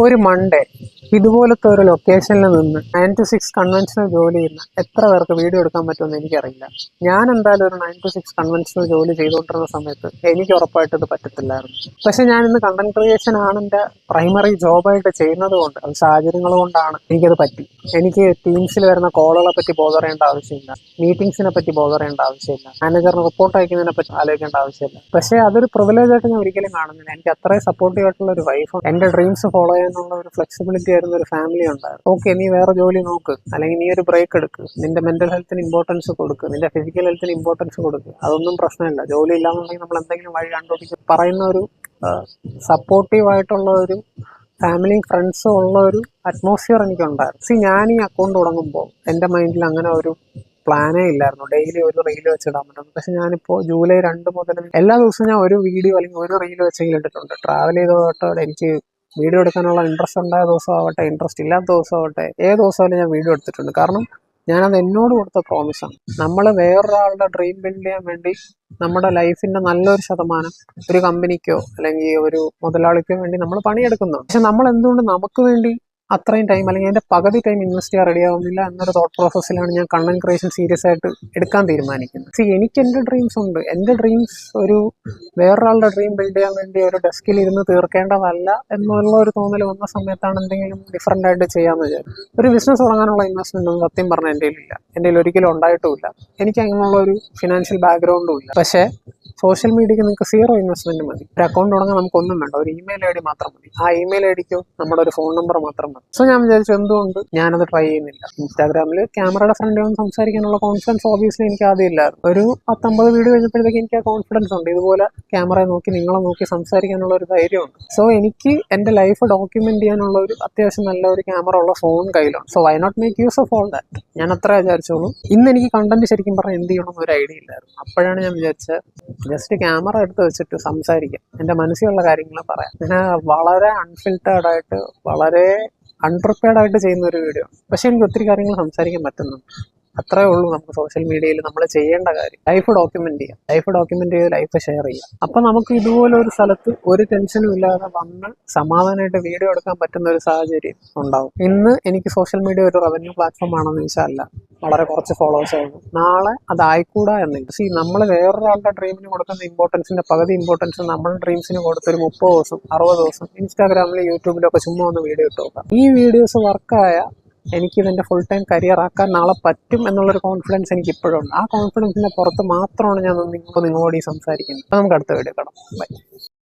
ഒരു മൺഡേ ഇതുപോലത്തെ ഒരു ലൊക്കേഷനിൽ നിന്ന് 9 to 6 കൺവെൻഷണൽ ജോലി ചെയ്യുന്ന എത്ര പേർക്ക് വീഡിയോ എടുക്കാൻ പറ്റുമെന്ന് എനിക്കറിയില്ല. ഞാൻ എന്തായാലും ഒരു 9 to 6 കൺവെൻഷണൽ ജോലി ചെയ്തുകൊണ്ടിരുന്ന സമയത്ത് എനിക്ക് ഉറപ്പായിട്ട് ഇത് പറ്റത്തില്ലായിരുന്നു. പക്ഷെ ഞാൻ ഇന്ന് കണ്ടന്റ് ക്രിയേഷൻ ആണ് എൻ്റെ പ്രൈമറി ജോബായിട്ട് ചെയ്യുന്നത് കൊണ്ട്, അത് സാഹചര്യങ്ങൾ കൊണ്ടാണ് എനിക്കത് പറ്റി. എനിക്ക് ടീംസിൽ വരുന്ന കോളുകളെ പറ്റി ബോധർ ചെയ്യേണ്ട ആവശ്യമില്ല, മീറ്റിംഗ്സിനെ പറ്റി ബോധർ ചെയ്യേണ്ട ആവശ്യമില്ല, മാനേജറിന് റിപ്പോർട്ട് അയക്കുന്നതിനെ പറ്റി ആലോചിക്കേണ്ട ആവശ്യമില്ല. പക്ഷേ അതൊരു പ്രിവിലേജ് ആയിട്ട് ഞാൻ ഒരിക്കലും കാണുന്നില്ല. എനിക്ക് അത്രയും സപ്പോർട്ടീവ് ആയിട്ടുള്ള ഒരു വൈഫും എൻ്റെ ഡ്രീംസ് ഫോളോ ചെയ്യാനുള്ള ഒരു ഫ്ലെക്സിബിലിറ്റി ആയിരുന്ന ഒരു ഫാമിലി ഉണ്ടായിരുന്നു. ഓക്കെ, നീ വേറെ ജോലി നോക്ക്, അല്ലെങ്കിൽ നീ ഒരു ബ്രേക്ക് എടുക്ക്, നിന്റെ മെന്റൽ ഹെൽത്തിന് ഇമ്പോർട്ടൻസ് കൊടുക്ക്, നിന്റെ ഫിസിക്കൽ ഹെൽത്തിന് ഇമ്പോർട്ടൻസ് കൊടുക്ക്, അതൊന്നും പ്രശ്നമില്ല. ജോലി ഇല്ലാന്നുണ്ടെങ്കിൽ നമ്മൾ എന്തെങ്കിലും വഴി കണ്ടുപിടിക്കും പറയുന്ന ഒരു സപ്പോർട്ടീവ് ആയിട്ടുള്ള ഒരു ഫാമിലിയും ഫ്രണ്ട്സും ഉള്ള ഒരു അറ്റ്മോസ്ഫിയർ എനിക്കുണ്ടായിരുന്നു. ഞാൻ ഈ അക്കൗണ്ട് തുടങ്ങുമ്പോൾ എൻ്റെ മൈൻഡിൽ അങ്ങനെ ഒരു പ്ലാനേ ഇല്ലായിരുന്നു ഡെയിലി ഒരു റീൽ വെച്ചിടാൻ പറ്റുന്നു. പക്ഷെ ഞാനിപ്പോൾ ജൂലൈ 2 മുതൽ എല്ലാ ദിവസവും ഞാൻ ഒരു വീഡിയോ അല്ലെങ്കിൽ ഒരു റീൽ വെച്ചെങ്കിലും ഇട്ടിട്ടുണ്ട്. ട്രാവൽ ചെയ്തോട്ടെ, എനിക്ക് വീഡിയോ എടുക്കാനുള്ള ഇൻട്രസ്റ്റ് ഉണ്ടായ ദിവസമാവട്ടെ, ഇൻട്രസ്റ്റ് ഇല്ലാത്ത ദിവസമാവട്ടെ, ഏത് ദിവസമായാലും ഞാൻ വീഡിയോ എടുത്തിട്ടുണ്ട്. കാരണം ഞാനത് എന്നോട് കൊടുത്ത പ്രോമിസാണ്. നമ്മൾ വേറൊരാളുടെ ഡ്രീം ബിൽഡ് ചെയ്യാൻ വേണ്ടി നമ്മുടെ ലൈഫിന്റെ നല്ലൊരു ശതമാനം ഒരു കമ്പനിക്കോ അല്ലെങ്കിൽ ഒരു മുതലാളിക്കോ വേണ്ടി നമ്മൾ പണിയെടുക്കുന്നു. പക്ഷെ നമ്മൾ എന്തുകൊണ്ട് നമുക്ക് വേണ്ടി അത്രയും ടൈം അല്ലെങ്കിൽ എൻ്റെ പകുതി ടൈം ഇൻവെസ്റ്റ് ചെയ്യാൻ റെഡി ആവുന്നില്ല എന്നൊരു തോട്ട് പ്രോസസ്സിലാണ് ഞാൻ കണ്ടന്റ് ക്രിയേഷൻ സീരിയസ് ആയിട്ട് എടുക്കാൻ തീരുമാനിക്കുന്നത്. എനിക്ക് എൻ്റെ ഡ്രീംസ് ഉണ്ട്. എൻ്റെ ഡ്രീംസ് ഒരു വേറൊരാളുടെ ഡ്രീം ബിൽഡ് ചെയ്യാൻ വേണ്ടി ഒരു ഡെസ്കിൽ ഇരുന്ന് തീർക്കേണ്ടതല്ല എന്നുള്ള ഒരു തോന്നൽ വന്ന സമയത്താണ് എന്തെങ്കിലും ഡിഫറൻ്റ് ആയിട്ട് ചെയ്യാമെന്ന് വിചാരിച്ചു. ഒരു ബിസിനസ് തുടങ്ങാനുള്ള ഇൻവെസ്റ്റ്മെന്റ് ഒന്നും സത്യം പറഞ്ഞാൽ എൻ്റെ കയ്യിലില്ല. എൻ്റെ കയ്യിൽ ഒരിക്കലും ഉണ്ടായിട്ടുമില്ല. എനിക്ക് അങ്ങനെയുള്ള ഒരു ഫിനാൻഷ്യൽ ബാക്ക്ഗ്രൗണ്ടും ഇല്ല. പക്ഷേ സോഷ്യൽ മീഡിയക്ക് നിങ്ങൾക്ക് 0 ഇൻവെസ്റ്റ്മെന്റ് മതി. ഒരു അക്കൗണ്ട് തുടങ്ങാൻ നമുക്കൊന്നും വേണ്ട, ഒരു ഇമെയിൽ ഐ ഡി മാത്രം മതി. ആ ഇമെയിൽ ഐ ഡിക്കോ നമ്മുടെ ഒരു ഫോൺ നമ്പർ മാത്രം മതി. സോ ഞാൻ വിചാരിച്ചു എന്തുകൊണ്ട് ഞാനത് ട്രൈ ചെയ്യുന്നില്ല. ഇൻസ്റ്റാഗ്രാമിൽ ക്യാമറയുടെ ഫ്രണ്ട് വന്ന് സംസാരിക്കാനുള്ള കോൺഫിഡൻസ് ഓബിയസ്ലി എനിക്ക് ആദ്യം ഇല്ലായിരുന്നു. ഒരു 10-50 വീഡിയോ കഴിഞ്ഞപ്പോഴത്തേക്ക് എനിക്ക് ആ കോൺഫിഡൻസ് ഉണ്ട്. ഇതുപോലെ ക്യാമറയെ നോക്കി നിങ്ങളെ നോക്കി സംസാരിക്കാനുള്ള ഒരു ധൈര്യമുണ്ട്. സോ എനിക്ക് എൻ്റെ ലൈഫ് ഡോക്യുമെന്റ് ചെയ്യാനുള്ള ഒരു അത്യാവശ്യം നല്ല ഒരു ക്യാമറ ഉള്ള ഫോൺ കയ്യിലാണ്. So why not make use of all that. ഞാൻ അത്ര വിചാരിച്ചോളൂ. ഇന്ന് എനിക്ക് കണ്ടന്റ് ശരിക്കും പറഞ്ഞാൽ എന്ത് ചെയ്യണമെന്ന് ഒരു ഐഡിയ ഇല്ലായിരുന്നു. അപ്പോഴാണ് ഞാൻ വിചാരിച്ചത് ജസ്റ്റ് ക്യാമറ എടുത്ത് വെച്ചിട്ട് സംസാരിക്കാം, എൻ്റെ മനസ്സിലുള്ള കാര്യങ്ങൾ പറയാം. ഞാൻ വളരെ അൺഫിൽറ്റേർഡ് ആയിട്ട് വളരെ അൺപ്രിപ്പയർഡ് ആയിട്ട് ചെയ്യുന്ന ഒരു വീഡിയോ ആണ്. പക്ഷെ എനിക്ക് ഒത്തിരി കാര്യങ്ങൾ സംസാരിക്കാൻ പറ്റുന്നുണ്ട്. അത്രേ ഉള്ളൂ നമുക്ക് സോഷ്യൽ മീഡിയയിൽ നമ്മൾ ചെയ്യേണ്ട കാര്യം. ലൈഫ് ഡോക്യുമെന്റ് ചെയ്യുക, ലൈഫ് ഡോക്യുമെന്റ് ചെയ്ത് ലൈഫ് ഷെയർ ചെയ്യുക. അപ്പം നമുക്ക് ഇതുപോലെ ഒരു സ്ഥലത്ത് ഒരു ടെൻഷനും ഇല്ലാതെ വന്ന് സമാധാനമായിട്ട് വീഡിയോ എടുക്കാൻ പറ്റുന്ന ഒരു സാഹചര്യം ഉണ്ടാവും. ഇന്ന് എനിക്ക് സോഷ്യൽ മീഡിയ ഒരു റവന്യൂ പ്ലാറ്റ്ഫോം ആണെന്ന് വെച്ചാൽ അല്ല, വളരെ കുറച്ച് ഫോളോവേഴ്സ് ആയിരുന്നു. നാളെ അതായിക്കൂടാ എന്നില്ല. നമ്മൾ വേറൊരാളുടെ ഡ്രീമിന് കൊടുക്കുന്ന ഇമ്പോർട്ടൻസിന്റെ പകുതി ഇമ്പോർട്ടൻസ് നമ്മുടെ ഡ്രീംസിന് കൊടുത്തൊരു 30 ദിവസം 60 ദിവസം ഇൻസ്റ്റാഗ്രാമിലും യൂട്യൂബിലൊക്കെ ചുമ്മാ ഒന്ന് വീഡിയോ ഇട്ട് നോക്കാം. ഈ വീഡിയോസ് വർക്കായ എനിക്കിതെൻ്റെ ഫുൾ ടൈം കരിയർ ആക്കാൻ നാളെ പറ്റും എന്നുള്ളൊരു കോൺഫിഡൻസ് എനിക്ക് ഇപ്പോഴും ഉണ്ട്. ആ കോൺഫിഡൻസിന്റെ പുറത്ത് മാത്രമാണ് ഞാൻ നിങ്ങളോട് ഈ സംസാരിക്കുന്നത്. അപ്പോൾ നമുക്ക് അടുത്ത വീഡിയോ കാണാം. ബൈ.